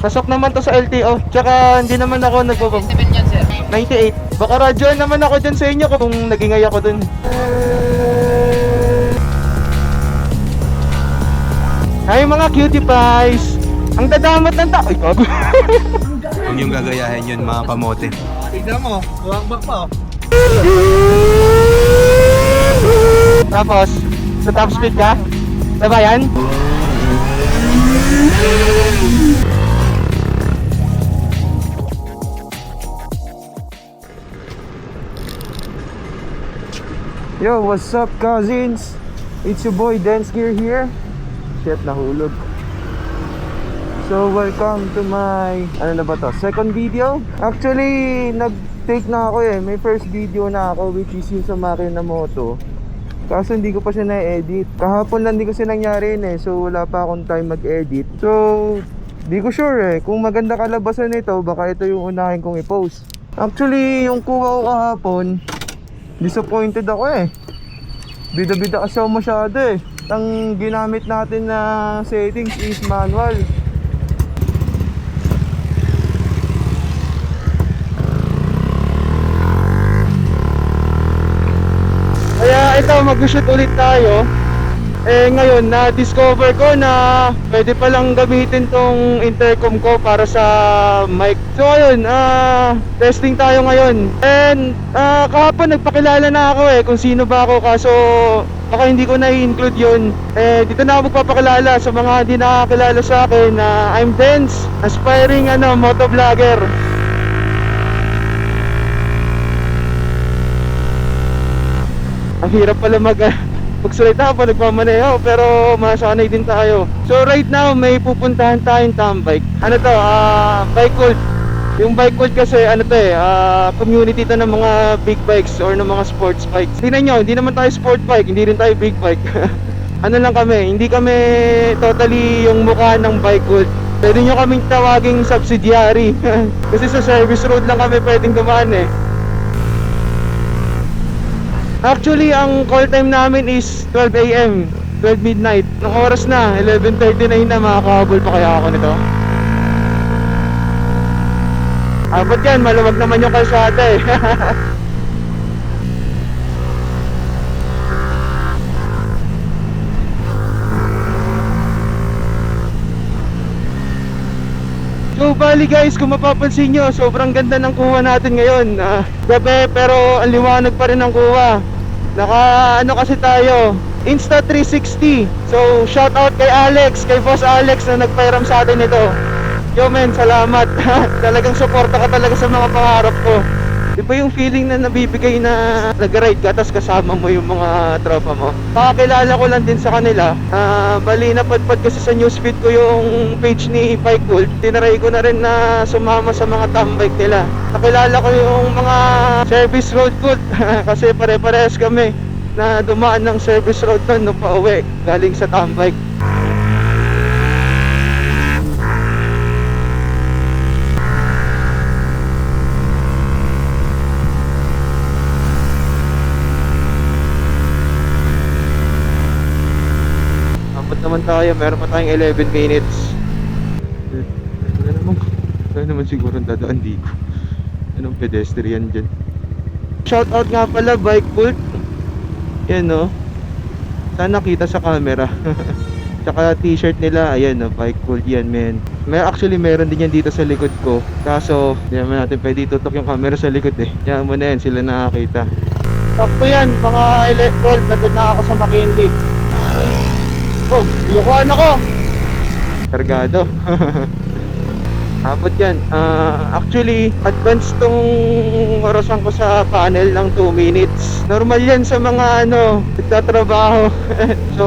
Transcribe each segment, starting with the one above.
Pasok naman to sa LTO. Tsaka hindi naman ako nagbabab. 97 yan, sir. 98. Baka radyoan naman ako dyan sa inyo kung nagingay ako dun. Ay mga cutie pies. Ang dadamat ng tao. Ay, gago. Kung yung gagayahin yun, mga kamote. Tignan mo, buwang-bak pa, oh. Tapos, sa top speed ka? Diba yan? Yo, what's up cousins? It's your boy Dance Gear here. Shit, nahulog. So, welcome to my, ano na ba to? Second video? Actually, nag-take na ako eh. May first video na ako, which is yung sa makina moto. Kaso hindi ko pa siya na-edit. Kahapon lang hindi ko siya nangyari eh. So, wala pa akong time mag-edit. So, di ko sure eh. Kung maganda kalabasan nito, baka ito yung unahin kong i-post. Actually, yung kuha ko kahapon, disappointed ako eh. Bida-bida kasi ako masyado eh. Ang ginamit natin na settings is manual. Kaya ito, mag-shoot ulit tayo. Eh ngayon, na-discover ko na pwede palang gamitin tong intercom ko para sa mic. So ayun, testing tayo ngayon. And kahapon nagpakilala na ako eh kung sino ba ako, kaso baka hindi ko na-include yun. Eh dito na ako magpapakilala sa mga hindi nakakilala sa akin na I'm Dance, aspiring motovlogger. Ang hirap pala magsalita pa nagmamaneho, pero masanay din tayo. So right now may pupuntahan tayong tambike. Ano to? Bike cult. Yung bike cult kasi ano to eh, community to ng mga big bikes or ng mga sports bikes. Tingnan nyo, hindi naman tayo sport bike, hindi rin tayo big bike. Ano lang kami, hindi kami totally yung mukha ng bike cult. Pwede nyo kaming tawaging subsidiary. Kasi sa service road lang kami pwedeng dumaan eh. Actually, ang call time namin is 12 AM, 12 midnight. Nung oras na, 11:39 na, makakahabol pa kaya ako nito. Ba't yan? Maluwag naman yung kalsada eh. So bali guys, kung mapapansin nyo, sobrang ganda ng kuha natin ngayon. Gabi pero ang liwanag pa rin ng kuha. Ano kasi tayo, Insta360. So shout out kay Alex, kay Boss Alex na nagpairam sa atin ito. Yo men, salamat. Talagang suporta ka talaga sa mga pangarap ko. Iba yung feeling na nabibigay na nag-ride ka tapos kasama mo yung mga tropa mo. Pakakilala ko lang din sa kanila. Bali napadpad kasi sa newsfeed ko yung page ni Bike Cult. Tinaray ko na rin na sumama sa mga tambike nila. Nakilala ko yung mga service road cult kasi pare-parehas kami na dumaan ng service road nun nung pauwi galing sa tambike. Naman tayo, meron pa tayong 11 minutes. Kaya naman siguro dadaan dito. Anong pedestrian dyan? Shoutout nga pala Bike Cult. Yan no. Sana kita sa camera. Tsaka t-shirt nila, ayan no, Bike Cult yan men. Actually meron din yan dito sa likod ko. Kaso, hindi naman natin pwede itutok yung camera sa likod eh. Yan mo na yan, sila nakakita. Sakto yan, mga 12, nandun na ako sa McKinley. Oh, yukuhan ako. Kargado. Abot yan. Actually, advance tong orasan ko sa panel ng 2 minutes. Normal yan sa mga nagtatrabaho. So,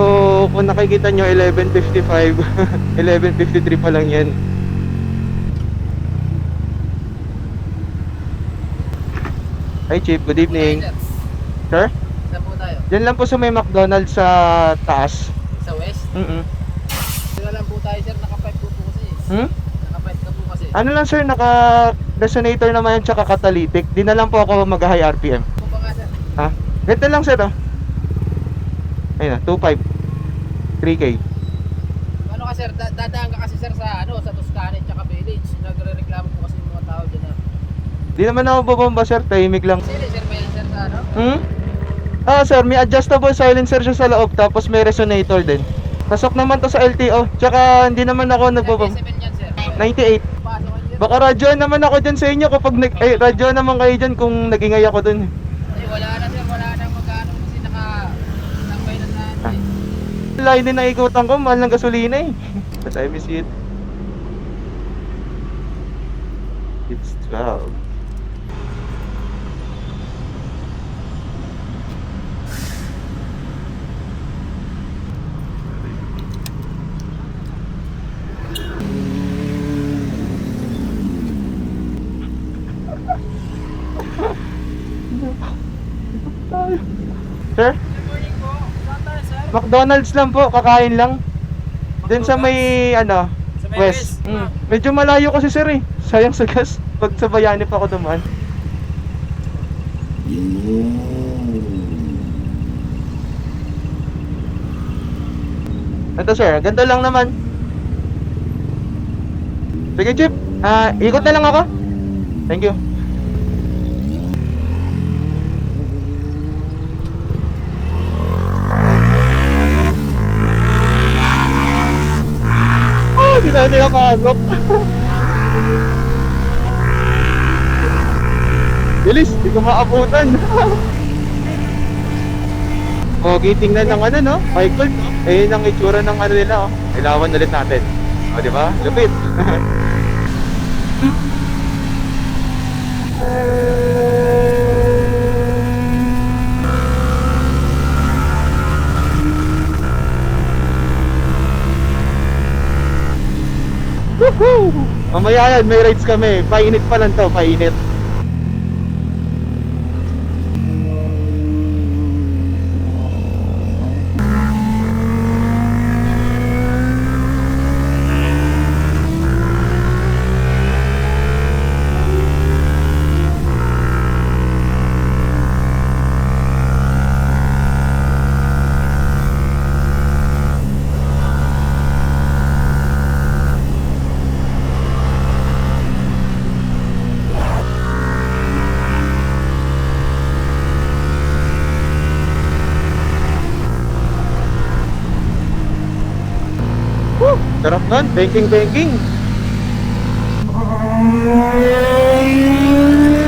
kung nakikita nyo, 11:55. 11:53 pa lang yan. Hi Chief, good evening. Sir? Saan po tayo? Diyan lang po sa may McDonald's sa taas. Sa West? Sila lang po tayo, sir. Naka-pipe po kasi. Naka-pipe ka po kasi. Ano lang sir, naka-resonator naman yan tsaka catalytic. Di na lang po ako mag-high RPM. Ano ba nga, sir? Ha? Ganito lang sir oh. Ayun na, 2.5 3K. Ano ka, sir? Dadaan ka kasi, sir, sa Toscana at saka Beli. Di naman ako babomba sir, tahimik lang. Silencer ba yan sir sa ano? Hmm? Ah sir, may adjustable silencer siya sa loob, tapos may resonator din. Pasok naman to sa LTO, tsaka hindi naman ako nagbabomba. 7 yan sir. 98. Pasok ka dyan. Baka radyoan naman ako dyan sa inyo kapag radyoan naman kayo dyan kung nagingay ako dun. Eh, wala na sir, wala na magkano kasi nakabay na sa ano eh. Lain din na ikutan ko, mahal ng gasolina eh. The time is it. It's 12. Sir? Morning po. Saan tayo sir? McDonald's lang po, kakain lang. Dun sa may ano, Sa may west. west. Medyo malayo kasi sir eh. Sayang sa gas. Pag sa Bayani pa ako dumaan. Ito sir, ganda lang naman. Sige Chip, ikot na lang ako. Thank you. Hindi na nila pasok. Bilis, di ko maabutan. Tingnan ng ano no, Michael. Eh, ang itsura ng ano nila oh. Ilawan ulit natin. O, di ba? Lupit. Woohoo! Mamaya yan, may rides kami. Painit pa lang to, painit. Woo! Sarap nun, banking.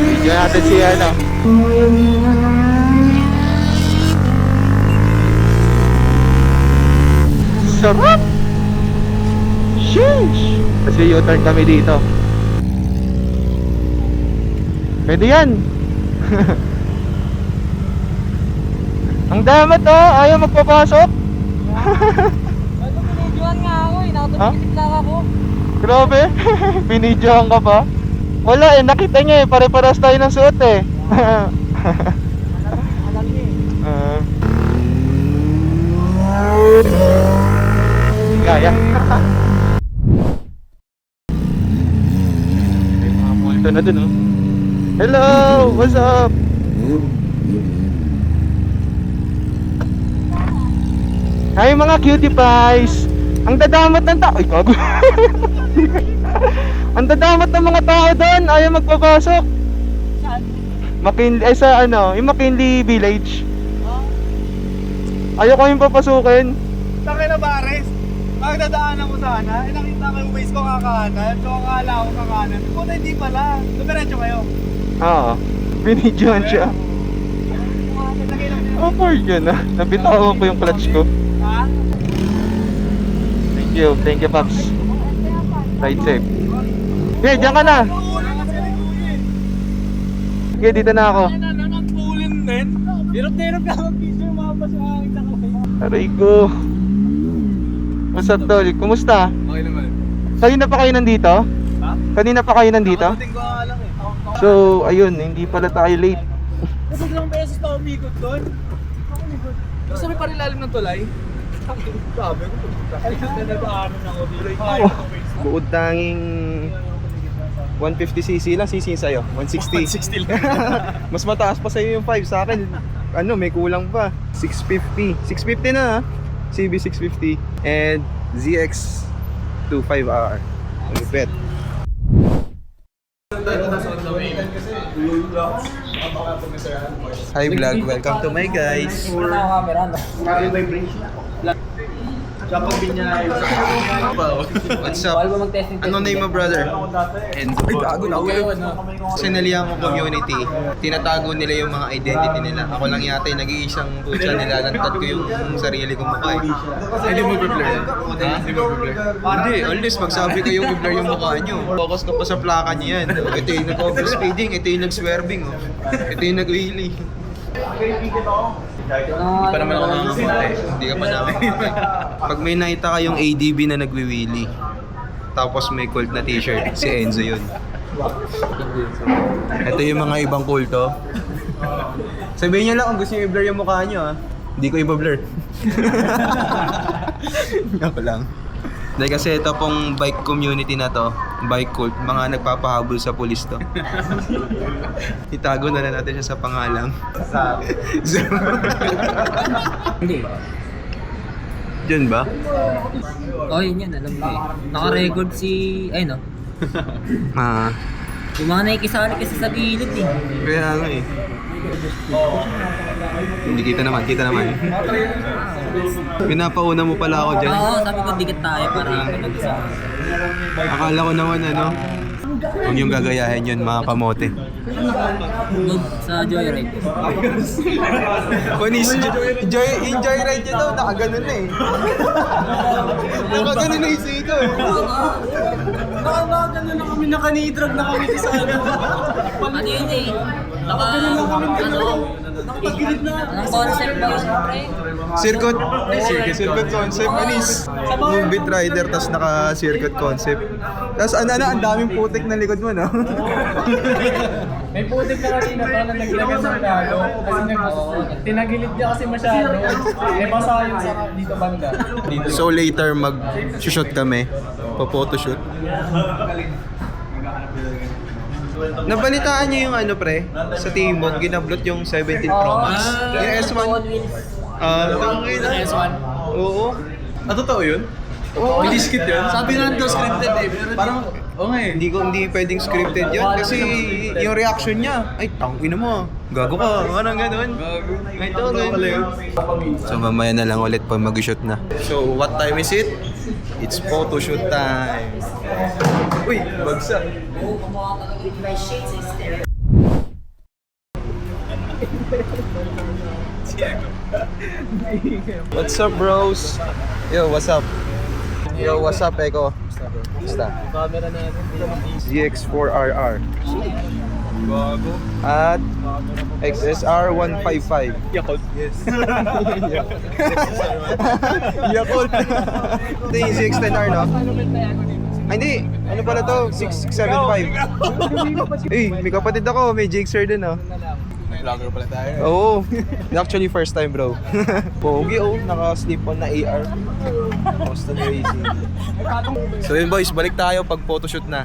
Video natin si ano. Sarap! Sheesh! Kasi U-turn kami dito. Pwede yan! Ang damat oh! Ayaw magpapasok! Ano, binidyoan nga ako eh. Nakatulog lang ako. Grabe! Binidyohan ka pa? Wala eh, nakita niya eh. Pare-paras tayo ng suot eh. Alam niya eh. Gaya. May mga multo na dun oh. Hello! What's up? Hi mga cutie pies! Ang dadamat ng tao. Ay, gago. Ang dadamat ng mga tao doon. Ayaw magpapasok. Saan? McKinley, ay sa ano, yung McKinley Village. Ayaw ko yung papasukin. Taki na Bares, magdadaanan ko sana, nakita ko yung waist ko kakanan, so akala ko kakanan. Puta hindi pala, dumiretso kayo. Oo. Binidyohan siya. Lagay lang niya. Oh, for yun ah. Nabitawan ko yung clutch ko. Ha? Thank you, Paps. Ride safe. Okay, diyan ka na. Uulan kasi ni Kuya eh. Okay, dito na ako. Kaya na lang ang pulin din. Hirap na mag-picture, mabas yung aking sakay. Aray ko. What's up, Tol? Kumusta? Okay naman. Kanina pa kayo nandito? Ha? Kanina pa kayo nandito? Nakating ko nga lang eh. So, ayun, hindi pala tayo late. Kasi ilang beses na umikot doon. Gusto may parilalim ng tulay? Sabi ko, ayun na nag-aaral ako dito. Buod tanging 150cc lang, cc sa'yo. 160. 160 lang. Mas mataas pa sa'yo yung 5. Sa akin, ano, may kulang pa. 650. 650 na ha. CB 650. And ZX 25R. Lupit. That's on the way. Hi vlog, welcome to my guys. What's up? Bawal ba mag-testing? Ano name mo brother? Enzo. Ay, gago na ako. Sinalihan ko community. Tinatago nila yung mga identity nila. Ako lang yata yung nag-iisang putya, nilalantad ko yung sarili kong mukha eh. Hindi mo i-blur? Hindi mo i-blur? Hindi, always magsabi ko yung i-blur yung mukha nyo. Focus ka pa sa plaka nyo yan. Ito yung nag-overspeeding, ito yung nag-swerving. Ito yung nag-wheelie. Hindi pa naman ako nakakamate. Hindi ka pa namin. Pag may nakita kayong ADB na nagwi-wheelie, tapos may cold na t-shirt, si Enzo yun. Ito yung mga ibang kulto. Sabihin nyo lang kung gusto nyo i-blur yung mukha nyo ha. Hindi ko i-blur. Ako lang. Dahil kasi ito pong bike community na to, bike cult, mga nagpapahabol sa pulis to. Itago na natin siya sa pangalang. Hindi. Diyan ba? Oh, yun yan. Alam ko eh. Naka-record si... Ay, no? Ah, Yung mga nakikisali kasi sa gilid eh. kaya nga eh. Hindi kita naman. Pinapauna mo pala ako dyan. Oo, sabi ko dikit tayo para mag-isa. Akala ko naman ano, huwag yung gagayahin yun mga kamote. Good sa Joyride. Panis, yung joyride niya daw, nakaganon na eh. Nakaganon na isi ko eh. Nakagano na kami, nakanidrag na kami sa ano. Ano yun eh? Anong concept ba yun, pre? Circuit concept, panis. Movie rider, tas naka-circuit concept. Tas ano, ang daming putik na likod mo, no? May putik na kanina pa na naglagay sa regalo. Kasi tinagilid niya kasi masyado. Eh, basa yun sa dito banda. So later mag-shoot kami, pa-photoshoot. Nabalitaan niyo yung ano pre, sa Timog, ginablot yung 17 Pro Max. Yung S1. S1. Oo. Totoo yun? Oo. Hindi skit yun? Sabi nga daw scripted eh. Parang, eh. Hindi pwedeng scripted yun kasi yung reaction niya, ay tangkin mo, gago ka, anong ganun. Ay ito, ganun. So mamaya na lang ulit pag mag-shoot na. So what time is it? It's photoshoot time. Uy, bagsak. What's up bros? Yo, what's up? Yo, what's up Eko? Basta. Camera natin. ZX4RR at XSR 155. Yakult. Yes. Yakult. Ito yung ZX10R, no? Ay, hindi. Ano pala to? 6675. Eh, may kapatid ako. May Jixer din, no? Vlogger pala tayo. Oo. Actually, first time, bro. Pogi, oh. Naka-slip on na AR. Constant racing. So yun, boys. Balik tayo pag photoshoot na.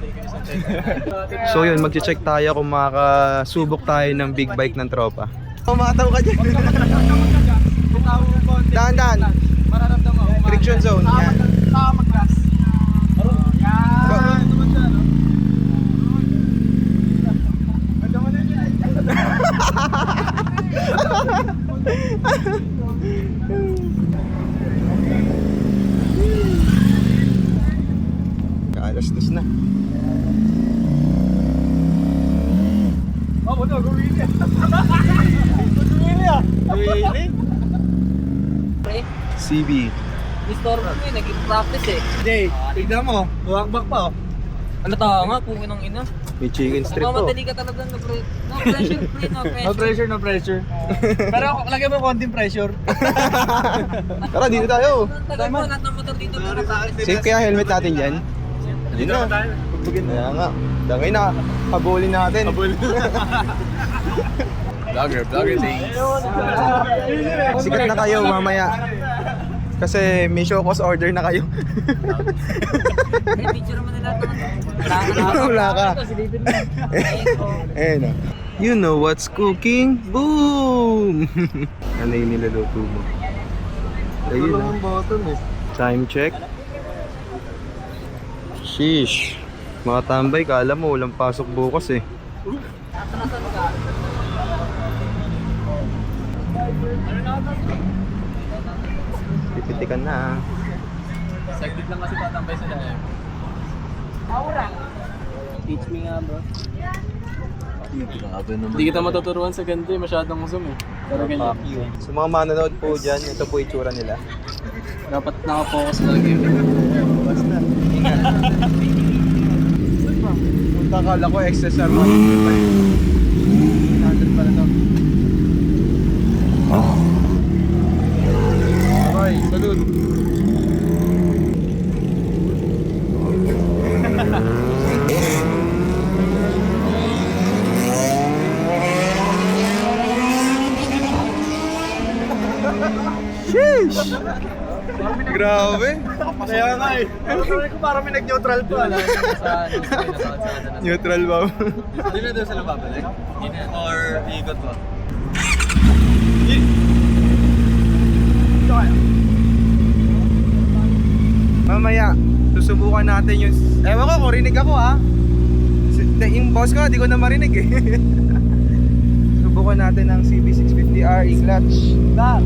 So yun, mag-check tayo kung makakasubok tayo ng big bike ng tropa. Umataw ka dyan. Dahan-dahan. Friction zone. Yan. Alas-dos na. Oh, ano? Gawin niya. Pre, CB. disturb mo eh. Nag-practice eh. Hindi, tignan mo. Buwak-bak pa oh. Ano tao nga? Pungin ng ina. May chicken strip po. Nagmamadali ka talaga. No pressure, pre. No pressure. No pressure, no pressure. Pero lagyan mo konting pressure. Tara, dito tayo. Tagal mo, lahat ng motor dito. Safe kaya helmet natin dyan? Hindi na. Kaya nga. Dangay na. Habulin natin. Vlogger things. Sikat na kayo mamaya. Kasi may show cause order na kayo. Eh, picture naman na lahat ng Wala ka. Eh no. You know what's cooking? Boom! Ano yung niluluto mo? Ayun na. Time check. Sheesh. Mga tambay, kala mo walang pasok bukas eh. Atrasan ka. Ano na ata? Pipitikan na. Saglit lang kasi tatambay sila eh. Aura. Teach me nga bro. Hindi kita matuturuan sa ganito eh, masyadong zoom eh. Pero ganyan. Sa mga manonood po dyan, ito po itsura nila. Dapat nakapokus talaga yun. Basta. Punta akala ko XSR 100 pala to. Okay, salute. Grabe. Kaya nga eh. Ko parang may nag-neutral to. Wala na sa kalsada na. Neutral ba? Hindi na doon sila babalik? Hindi na. Or iikot mo? Mamaya, susubukan natin yung... Ewan ko, rinig ako ha. Yung boss ko, di ko na marinig eh. Subukan natin ang CB650R E-clutch. Stop.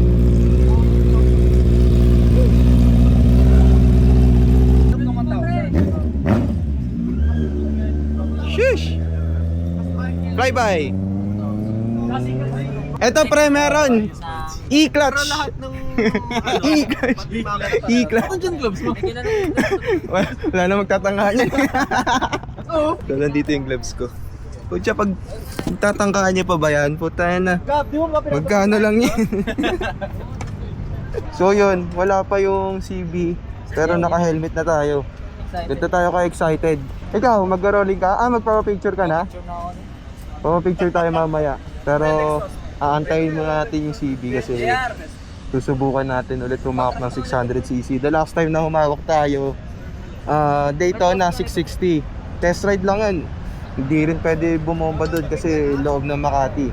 Sheesh! Bye-bye! Ito pre, meron! E-clutch! E-clutch! E-clutch! Ano dyan gloves mo? Wala na magtatangkaan yan. So, nandito yung gloves ko. Pucha, pag tatangkaan niya pa ba yan? Puta na. Gab, di mo ba Magkano lang yan? So yun, wala pa yung CB. Pero naka-helmet na tayo. Ganito tayo ka-excited. Ikaw, mag-rolling ka? Magpapapicture ka na? Papapicture tayo mamaya. Pero aantayin mo natin yung CB kasi susubukan natin ulit humawak ng 600cc. The last time na humawak tayo, Daytona 660. Test ride lang yan. Hindi rin pwede bumomba doon kasi loob ng Makati.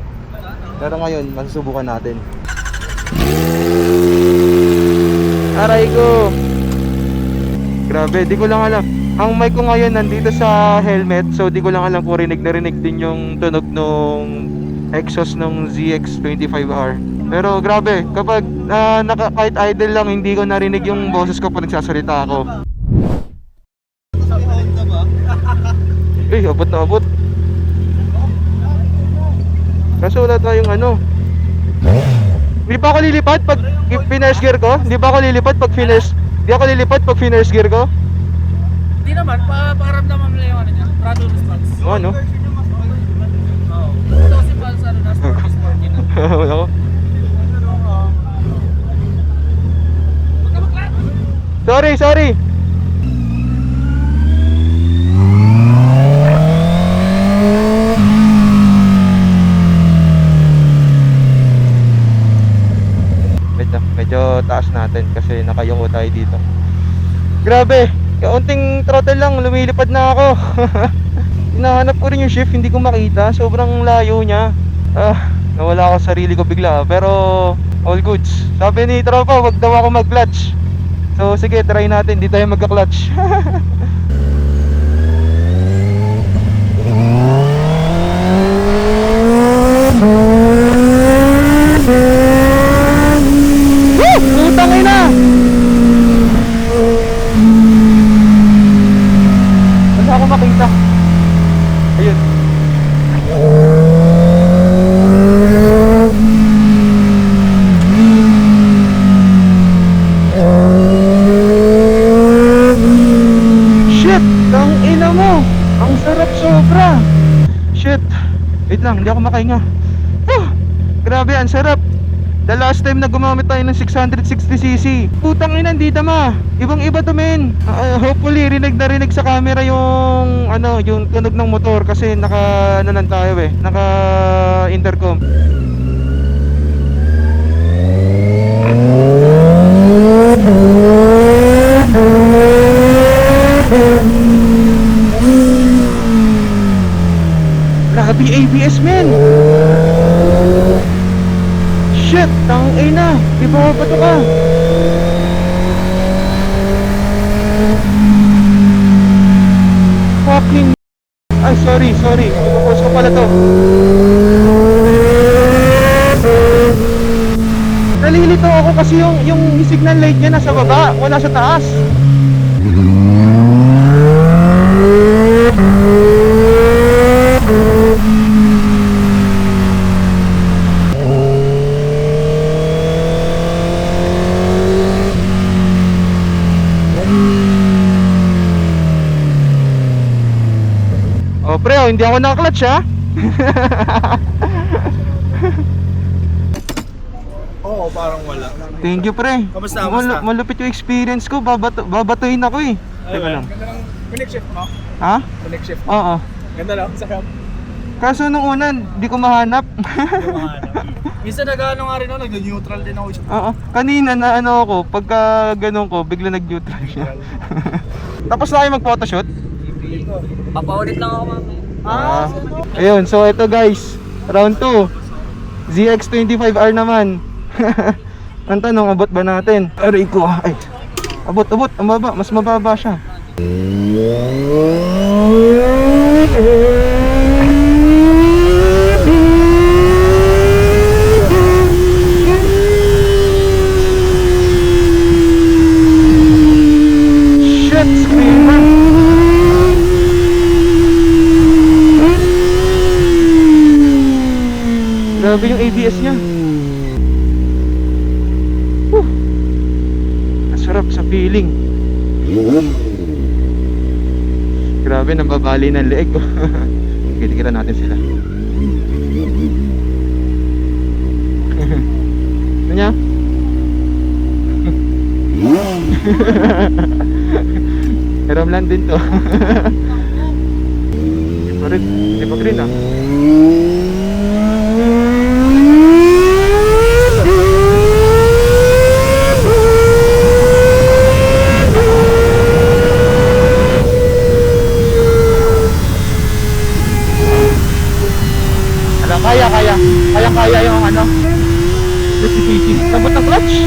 Pero ngayon, masusubukan natin. Aray ko! Grabe, di ko lang alam. Ang mic ko ngayon nandito sa helmet, so di ko lang alam kung rinig na rinig din yung tunog nung exhaust nung ZX25R. Pero grabe, kapag kahit idle lang, hindi ko narinig yung boses ko pag nagsasalita ako. Abot na abot. Kaso wala tayong ano. Hindi pa ako lilipad pag finish gear ko? Hindi ba ako lilipad pag finish? Hindi ako lilipad pag finish gear ko? Hindi naman, pakaramdaman mo lang yung ano niya. Prado response. Oo, no? Oo. Ito kasi pa sa ano na sport yun. Wala ko. Sorry. Medyo taas natin kasi nakayungo tayo dito. Grabe, kaunting throttle lang, lumilipad na ako. Hinahanap ko rin yung shift, hindi ko makita. Sobrang layo niya. Nawala ako sa sarili ko bigla. Pero all goods. Sabi ni tropa, wag daw ako mag-clutch. So sige, try natin, hindi tayo magka-clutch. Putang ina! Basta ako makita. Ayun. Shit! Tang ina mo! Ang sarap sobra! Shit! Wait lang, hindi ako makahinga. Grabe, ang sarap! The last time na gumamit tayo ng 660cc, putang ina, hindi tama. Ibang iba to men. Hopefully rinig na rinig sa camera yung yung tunog ng motor kasi naka nanan tayo naka intercom. Grabe ABS men. Shit, tang ina, iba pa to ka. Fucking sorry. Pupos ko pala to. Nalilito ako kasi yung signal light niya nasa baba, wala sa taas. Oh pre, hindi ako naka-clutch ha. Oo, parang wala. Thank you pre. Kamusta? Malupit yung experience ko, babatuhin ako eh. Teka lang. Ganda lang. Connect shift mo? Ha? Connect shift. Oo. Ganda lang. Sakap. Kaso nung una, di ko mahanap. Minsan nag-ano nga rin ako, nag-neutral din ako. Oo. Kanina na ano ako, pagka ganun ko, bigla nag-neutral siya. Tapos na kayo mag-photoshoot? Papaulit lang ako mamaya. Ayun, so ito guys, round 2. ZX25R naman. Ang tanong, abot ba natin? Aray ko, ay. Abot, ang baba, mas mababa siya. Shit, screamer. Grabe yung ABS niya. Sarap sa feeling. Grabe, nambabali ng leeg ko. Kitikita natin sila. Ano niya? Hiram lang din to. Hindi pa green ah. Kaya yung ano, sabot ng clutch.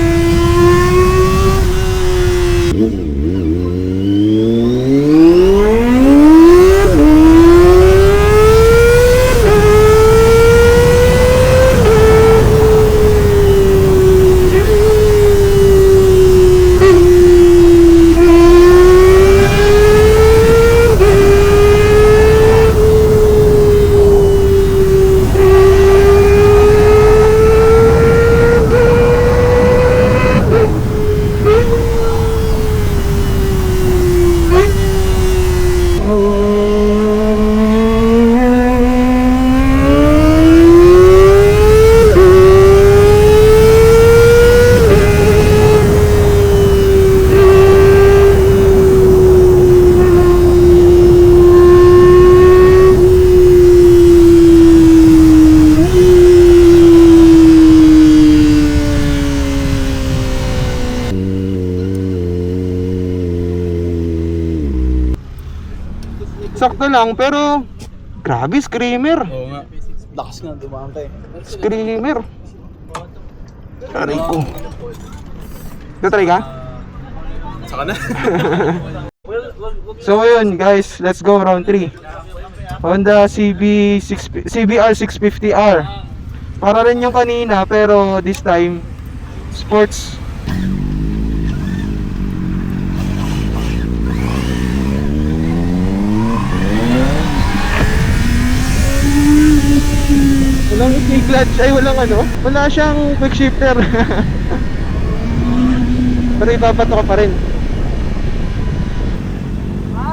Sakto lang pero grabe, screamer. Oo nga. Lakas nga, dumaan ka eh. Screamer. Aray ko. Tatry ka? Saka na. So ayun guys, let's go round 3. Honda CBR 650R. Para rin yung kanina pero this time sports. Walang i-clutch, ay walang ano, wala siyang quick shifter. Pero ibabato ka pa rin.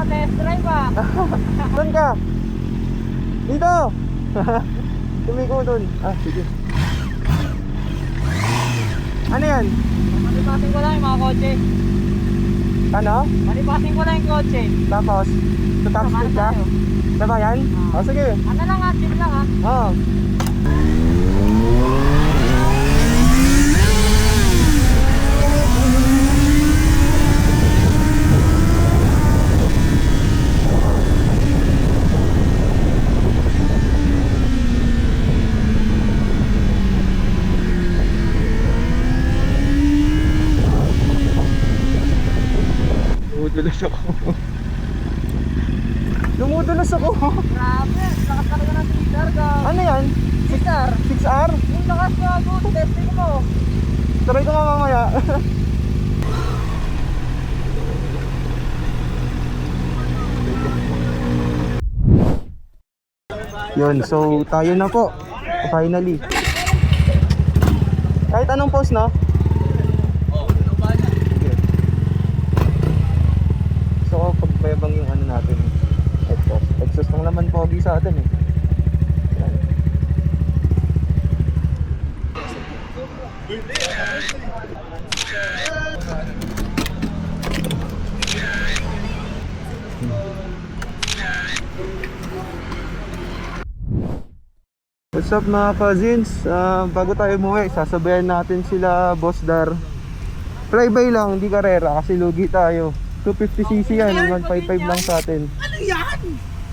Test drive ah. Saan ka? Dito! Tumiko dun. Sige. Ano yan? Malipasin ko lang yung mga kotse. Ano? Malipasin ko lang yung kotse. Tapos, sa top speed ka? Diba yan? Sige. Ano lang ha, chill lang ha. Oo. Dumudulas ako. Grabe, lakas talaga ng Caesar ka. Ano yan? 6R. 6R? Yung lakas ka, good. Testing mo. Try ko nga mamaya. Yun, so tayo na po. Finally. Kahit anong post, no? Oh, ano ba na? Sige. So, pagbayabang yung ano natin. Exhaust. Exhaust lang naman pogi sa atin eh. Yan. What's up mga cousins? Bago tayo umuwi, sasabayan natin sila Boss Dar. Flyby lang, hindi karera kasi lugi tayo. 250cc yan, 155 lang sa atin.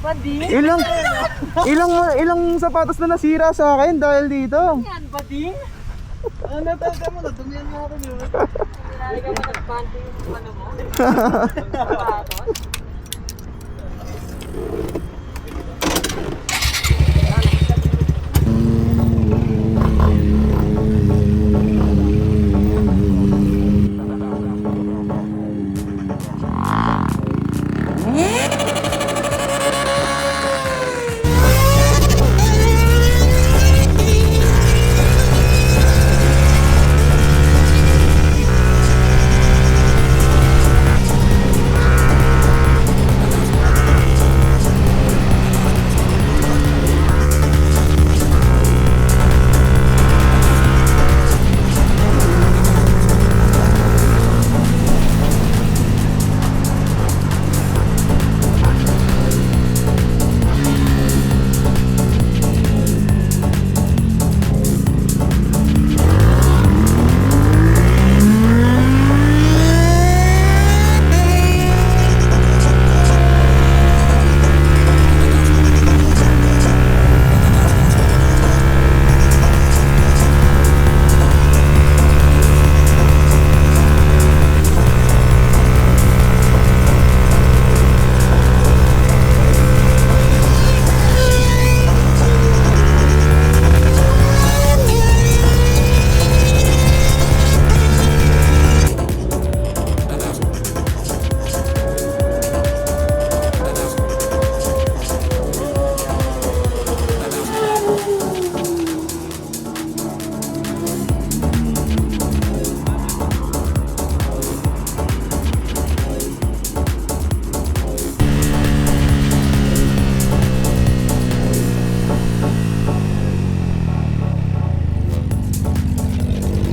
Bading? Ilang sapatos na nasira sa akin dahil dito. Yan, bading? Ano talaga mo? Natumihan mo ako yun. Nilalagay mo nag-panty yung ano mo? Sapatos?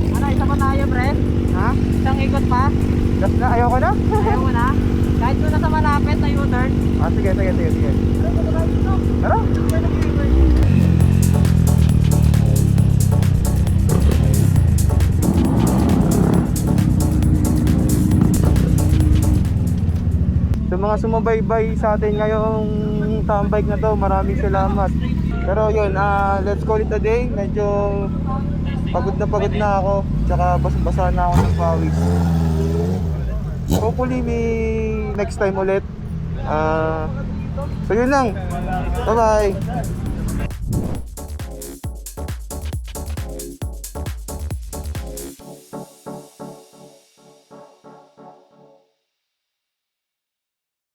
Ano, isa pa tayo, pre? Ha? Isang ikot pa? Last na? Ayaw ko na? Ayaw mo na? Kahit doon na sa malapit na U-turn. Sige. Tara. Sa mga sumubaybay sa atin ngayong tambike na to, maraming salamat. Pero yun, let's call it a day. Medyo pagod na ako, tsaka basang-basa na ako ng pawis. Hopefully may next time ulit. So yun lang. Bye bye.